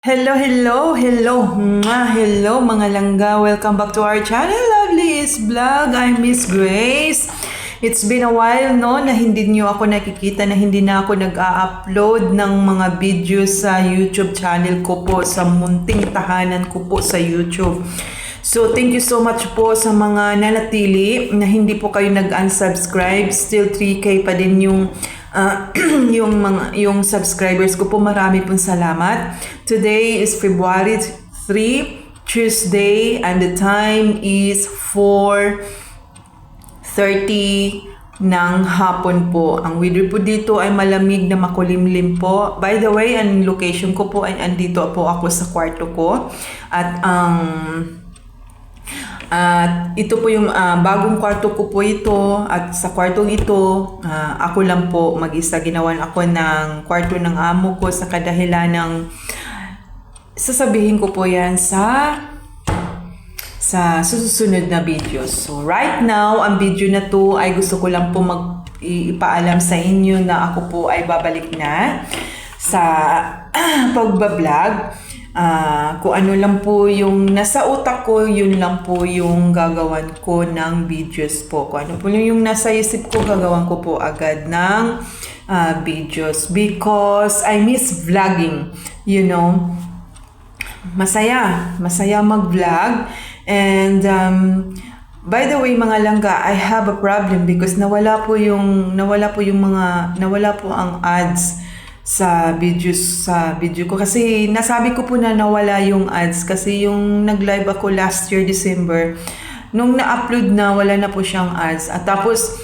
Hello mga langga. Welcome back to our channel, Lovely's Vlog. I'm Miss Grace. It's been a while no na hindi niyo ako nakikita, na hindi na ako nag-a-upload ng mga videos sa YouTube channel ko po, sa munting tahanan ko po sa YouTube. So thank you so much po sa mga nanatili na hindi po kayo nag-unsubscribe. Still 3K pa din yung yung subscribers ko po. Marami pong salamat. Today is February 3, Tuesday, and the time is 4:30 ng hapon po. Ang weather po dito ay malamig na makulimlim po. By the way, ang location ko po ay andito po ako sa kwarto ko. At ito po yung bagong kwarto ko po ito, at sa kwartong ito, ako lang po mag-isa. Ginawan ako ng kwarto ng amo ko sa kadahilan ng sasabihin ko po yan sa susunod na video. So right now, ang video na to ay gusto ko lang po ipaalam sa inyo na ako po ay babalik na sa pagbablog. Kung ano lang po yung nasa utak ko, yun lang po yung gagawan ko ng videos po. Kung ano po yung nasa isip ko, gagawan ko po agad ng videos. Because I miss vlogging, you know. Masaya mag-vlog. And by the way mga langga, I have a problem because nawala po ang ads sa video ko, kasi nasabi ko po na nawala yung ads kasi yung nag-live ako last year December, nung na-upload na, wala na po siyang ads. At tapos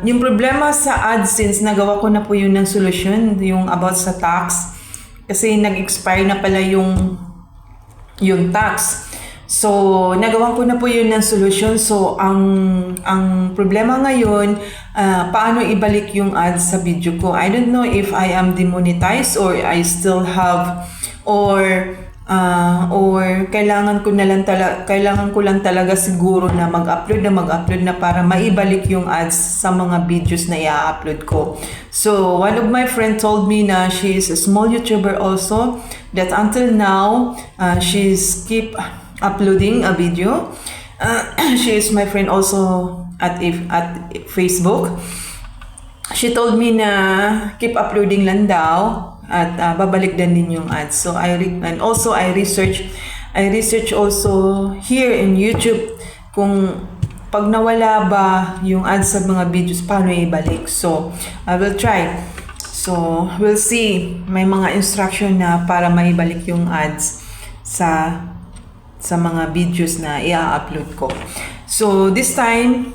yung problema sa AdSense, nagawa ko na po yun ng solusyon, yung about sa tax, kasi nag-expire na pala yung tax. So, nagawa ko na po yun ng solusyon. So, ang problema ngayon, paano ibalik yung ads sa video ko? I don't know if I am demonetized or I still have, or kailangan ko lang talaga siguro na mag-upload na para maibalik yung ads sa mga videos na i-upload ko. So, one of my friend told me na she is a small YouTuber also, that until now, she's keep uploading a video. She is my friend also at Facebook. She told me na keep uploading lang daw at babalik din yung ads. So I research also here in YouTube kung pag nawala ba yung ads sa mga videos, paano ibalik. So I will try. So we'll see. May mga instruction na para maibalik yung ads sa mga videos na i-upload ko. So this time,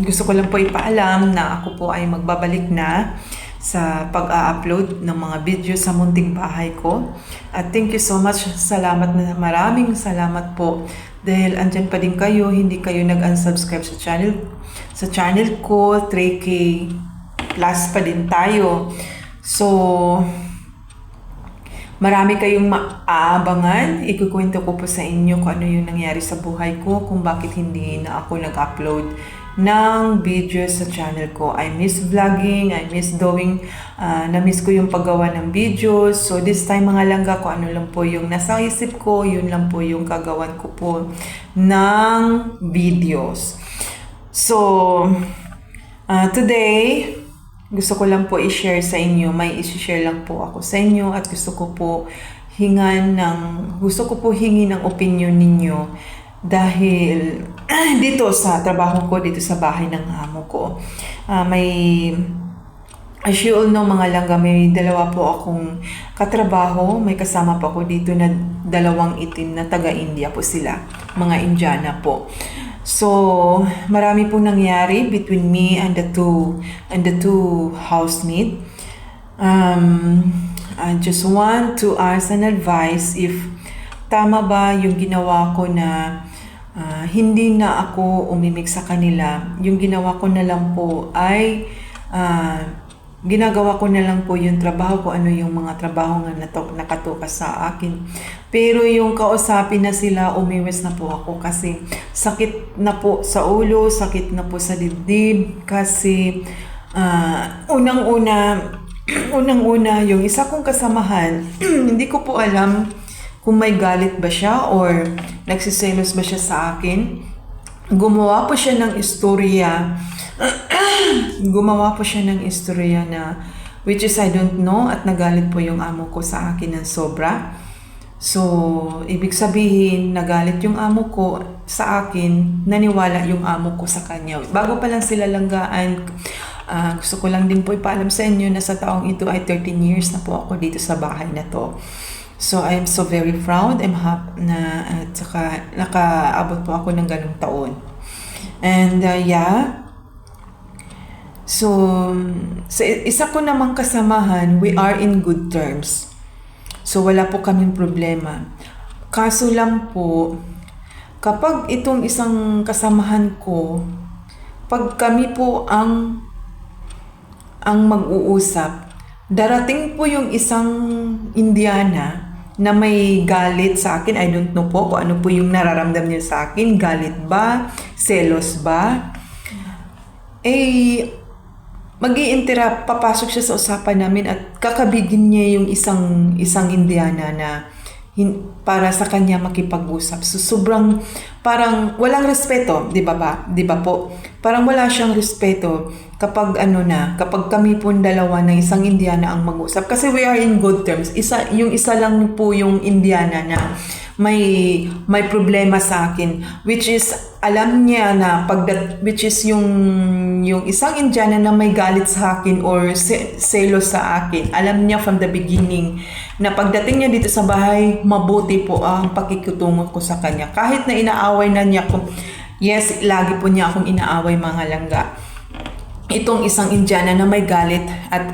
gusto ko lang po ipaalam na ako po ay magbabalik na sa pag-upload ng mga videos sa munting bahay ko. At thank you so much. Maraming salamat po dahil andyan pa din kayo, hindi kayo nag-unsubscribe sa channel ko. 3K plus pa din tayo. So marami kayong maaabangan. Ikukwento ko po sa inyo kung ano yung nangyari sa buhay ko, kung bakit hindi na ako nag-upload ng videos sa channel ko. I miss vlogging, I miss doing, na-miss ko yung paggawa ng videos. So this time mga langga, kung ano lang po yung nasa isip ko, yun lang po yung kagawan ko po ng videos. So, today, gusto ko lang po i-share sa inyo, may i-share lang po ako sa inyo, at gusto ko po hingin ng opinion ninyo dahil dito sa trabaho ko, dito sa bahay ng amo ko. As you all know mga langga, may dalawa po akong katrabaho, may kasama pa ako dito na dalawang itim na taga-India po sila, mga Indiana po. So, marami pong nangyari between me and the two housemates. I just want to ask an advice if tama ba yung ginawa ko na hindi na ako umimik sa kanila. Yung ginawa ko na lang po ay ginagawa ko na lang po yung trabaho ko, ano yung mga trabaho nga nakatukas sa akin. Pero yung kausapin na sila, umiwas na po ako kasi sakit na po sa ulo, sakit na po sa dibdib kasi unang-una Unang-una, yung isa kong kasamahan, hindi ko po alam kung may galit ba siya or nagsiselos ba siya sa akin. Gumawa po siya ng istorya. Gumawa po siya ng istorya na which is I don't know, at nagalit po yung amo ko sa akin ng sobra. So, ibig sabihin, nagalit yung amo ko sa akin, naniwala yung amo ko sa kanya. Bago pa lang sila langgaan, gusto ko lang din po ipaalam sa inyo na sa taong ito ay 13 years na po ako dito sa bahay na to. So, I'm so very proud. I'm happy na at saka nakaabot po ako ng ganung taon. And yeah, so, sa isa ko namang kasamahan, we are in good terms. So, wala po kaming problema. Kaso lang po, kapag itong isang kasamahan ko, pag kami po ang mag-uusap, darating po yung isang Indiana na may galit sa akin. I don't know po kung ano po yung nararamdam niya sa akin. Galit ba? Selos ba? Mag-i-interrupt, papasok siya sa usapan namin at kakabigin niya yung isang Indiana na para sa kanya makipag-usap. So, sobrang parang walang respeto, di ba po? Parang wala siyang respeto kapag kapag kami po dalawa na isang Indiana ang mag-usap. Kasi we are in good terms. Yung isa lang po yung Indiana na may problema sa akin, which is alam niya na which is yung isang Indiana na may galit sa akin or selos sa akin. Alam niya from the beginning na pagdating niya dito sa bahay, mabuti po ang pakikutungo ko sa kanya. Kahit na inaaway na niya ko, yes, lagi po niya akong inaaway mga langga. Itong isang Indiana na may galit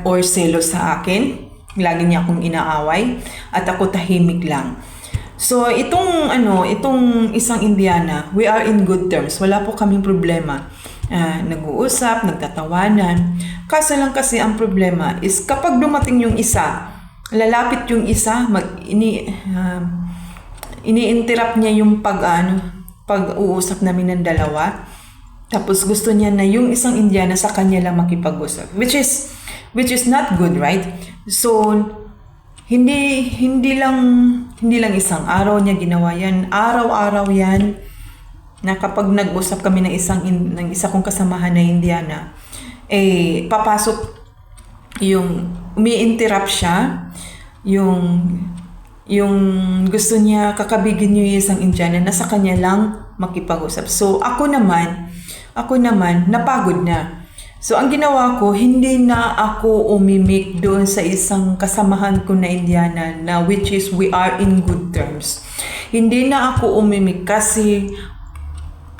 or selos sa akin, lagi niya akong inaaway at ako tahimik lang. So, itong isang Indiana, we are in good terms. Wala po kaming problema. Nag-uusap, nagtatawanan. Kaso lang kasi ang problema is kapag dumating yung isa, lalapit yung isa, ini-interrupt niya yung pag-uusap namin ng dalawa. Tapos gusto niya na yung isang Indiana sa kanya lang makipag-usap. Which is not good, right? So, hindi lang isang araw niya ginawa yan. Araw-araw yan na kapag nag-usap kami ng isa kong kasamahan na Indiana, papasok yung umi-interrupt siya, yung gusto niya kakabigin niyo yung isang Indiana na sa kanya lang makipag-usap. So ako naman napagod na. So, ang ginawa ko, hindi na ako umimik doon sa isang kasamahan ko na Indiana na which is we are in good terms. Hindi na ako umimik kasi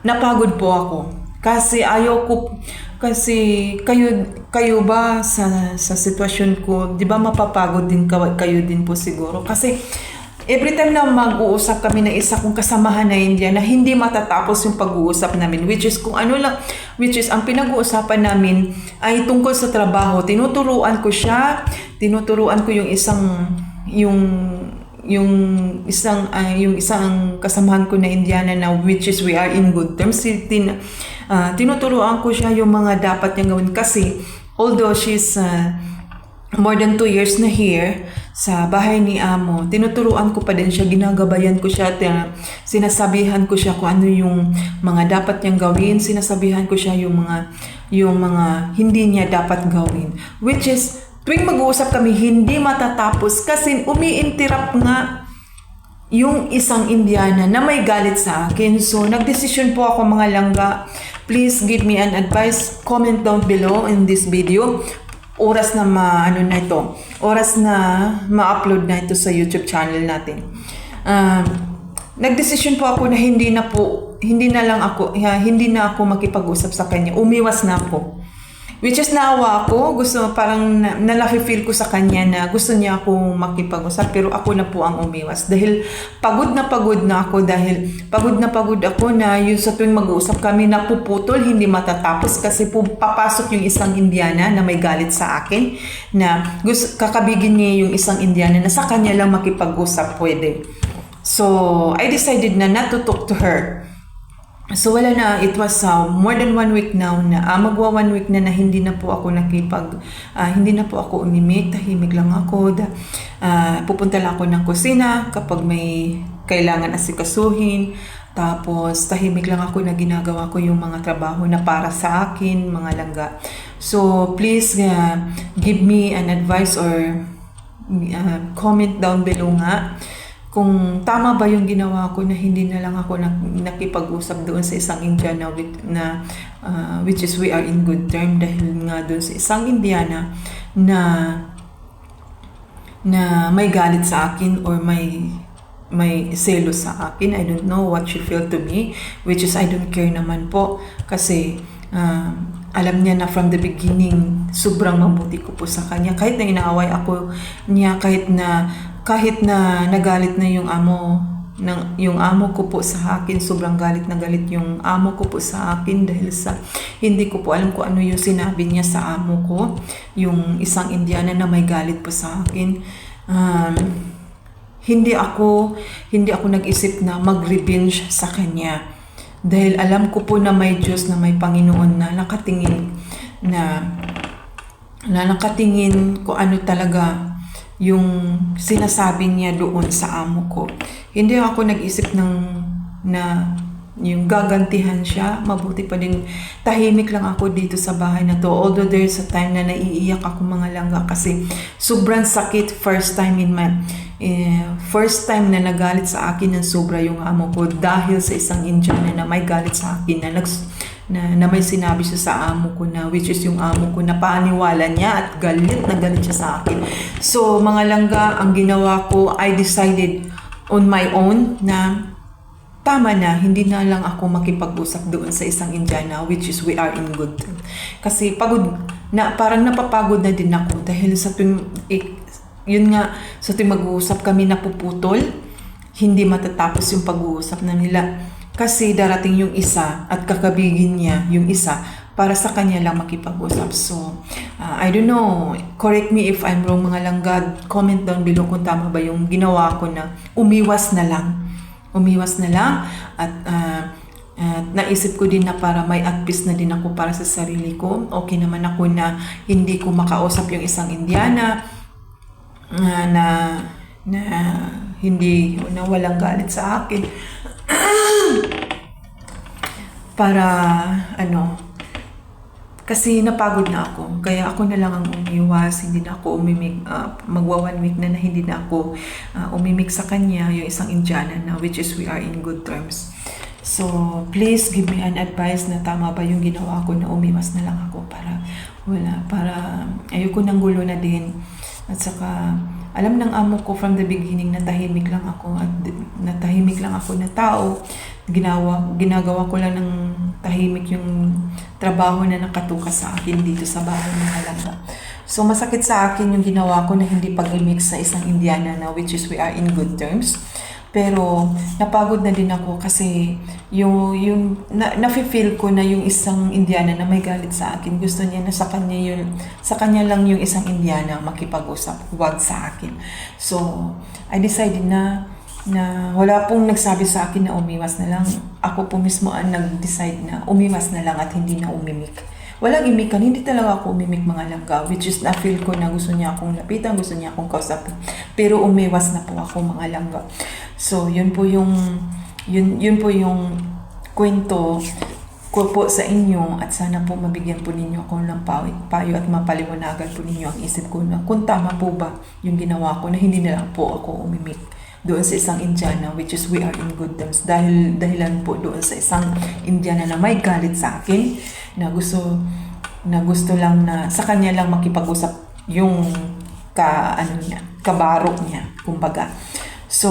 napagod po ako. Kasi kasi kayo ba sa sitwasyon ko, di ba mapapagod din kayo din po siguro? Kasi every time na mag-uusap kami ng isa kong kasamahan na Indiana, hindi matatapos yung pag-uusap namin, which is ang pinag-uusapan namin ay tungkol sa trabaho. Tinuturuan ko yung isang kasamahan ko na Indiana na which is we are in good terms. Tinuturuan ko siya yung mga dapat niyang gawin kasi although she's more than 2 years na here sa bahay ni amo, tinuturuan ko pa din siya, ginagabayan ko siya, sinasabihan ko siya kung ano yung mga dapat niyang gawin, sinasabihan ko siya yung mga hindi niya dapat gawin. Which is, tuwing mag-uusap kami, hindi matatapos kasi umi-interrupt nga yung isang Indiana na may galit sa akin. So, nagdesisyon po ako mga langga. Please give me an advice. Comment down below in this video. Oras na oras na ma-upload na ito sa YouTube channel natin. Nagdesisyon po ako na hindi na ako makipag-usap sa kanya. Umiwas na ako. Which is naawa ako, parang nalaki-feel ko sa kanya na gusto niya akong makipag-usap pero ako na po ang umiwas. Dahil pagod na pagod ako na yung sa tuwing mag-uusap kami napuputol, hindi matatapos kasi papasok yung isang Indiana na may galit sa akin na kakabigin niya yung isang Indiana na sa kanya lang makipag-usap pwede. So, I decided na not to talk to her. So wala na, it was more than 1 week now na magwa 1 week na hindi na po ako hindi na po ako umimik, tahimik lang ako. Pupunta lang ako ng kusina kapag may kailangan asikasuhin. Tapos tahimik lang ako na ginagawa ko yung mga trabaho na para sa akin, mga langga. So please give me an advice or comment down below nga kung tama ba yung ginawa ko na hindi na lang ako nakipag-usap doon sa isang Indiana which is we are in good term dahil nga doon sa isang Indiana na may galit sa akin or may selos sa akin. I don't know what she felt to me, which is I don't care naman po kasi alam niya na from the beginning sobrang mabuti ko po sa kanya. Kahit na inaaway ako niya, kahit na nagalit na yung amo ko po sa akin, sobrang galit na galit yung amo ko po sa akin dahil sa hindi ko po alam kung ano yung sinabi niya sa amo ko, yung isang Indiana na may galit po sa akin. Hindi ako nag-isip na mag-revenge sa kanya dahil alam ko po na may Diyos, na may Panginoon na nakatingin kung ano talaga yung sinasabi niya doon sa amo ko. Hindi ako nag-isip na yung gagantihan siya. Mabuti pa din tahimik lang ako dito sa bahay na to. Although there's a time na naiiyak ako mga langga kasi sobrang sakit. First time na nagalit sa akin ng sobra yung amo ko dahil sa isang Indiana na may galit sa akin na may sinabi siya sa amo ko na which is yung amo ko na paniwala niya at galit na galit siya sa akin. So mga langga, ang ginawa ko, I decided on my own na tama na, hindi na lang ako makipag-usap doon sa isang Indiana which is we are in good term. Kasi parang napapagod na din ako dahil sa yun nga, sa tuwing mag-uusap kami napuputol, hindi matatapos yung pag-uusap na nila. Kasi darating yung isa at kakabigin niya yung isa para sa kanya lang makipag-usap. So, I don't know. Correct me if I'm wrong mga langga. Comment down below kung tama ba yung ginawa ko na umiwas na lang. At naisip ko din na para may at peace na din ako para sa sarili ko. Okay naman ako na hindi ko makausap yung isang Indiana na walang galit sa akin. Kasi napagod na ako, kaya ako na lang ang umiwas, hindi na ako umimik, magwa 1 week na hindi na ako umimik sa kanya, yung isang Indiana na which is we are in good terms. So please give me an advice na tama ba yung ginawa ko na umiwas na lang ako para ayoko ng gulo na din. At saka alam ng amo ko from the beginning na tahimik lang ako na tao. Ginagawa ko lang ng tahimik yung trabaho na nakatuka sa akin dito sa bahay ng Alanga. So masakit sa akin yung ginawa ko na hindi pag-imik sa isang Indiana na which is we are in good terms. Pero napagod na din ako kasi nafe-feel ko na yung isang Indiana na may galit sa akin. Gusto niya na sa kanya lang yung isang Indiana makipag-usap, huwag sa akin. So I decided na wala pong nagsabi sa akin na umiwas na lang. Ako po mismo ang nag-decide na umiwas na lang at hindi na umimik. Walang imikan, hindi talaga ako umimik mga langga, which is na-feel ko na gusto niya akong lapitan, gusto niya akong kausapin. Pero umiwas na po ako mga langga. So yun po yung kwento ko po sa inyo at sana po mabigyan po ninyo ako ng payo at mapaliwanagan po ninyo ang isip ko na kung tama po ba yung ginawa ko na hindi na lang po ako umimik doon sa isang Indiana which is we are in good terms dahilan po doon sa isang Indiana na may galit sa akin na gusto lang na sa kanya lang makipag-usap yung kabarok niya kumbaga. So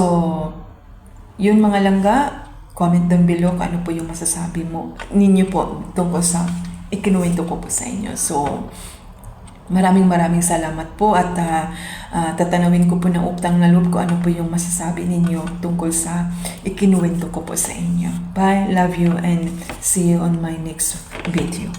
yun mga langga, comment down below kung ano po yung masasabi ninyo po tungkol sa ikinuwento ko po sa inyo. So maraming salamat po at tatanawin ko po ng utang na loob ko ano po yung masasabi ninyo tungkol sa ikinuwento ko po sa inyo. Bye, love you and see you on my next video.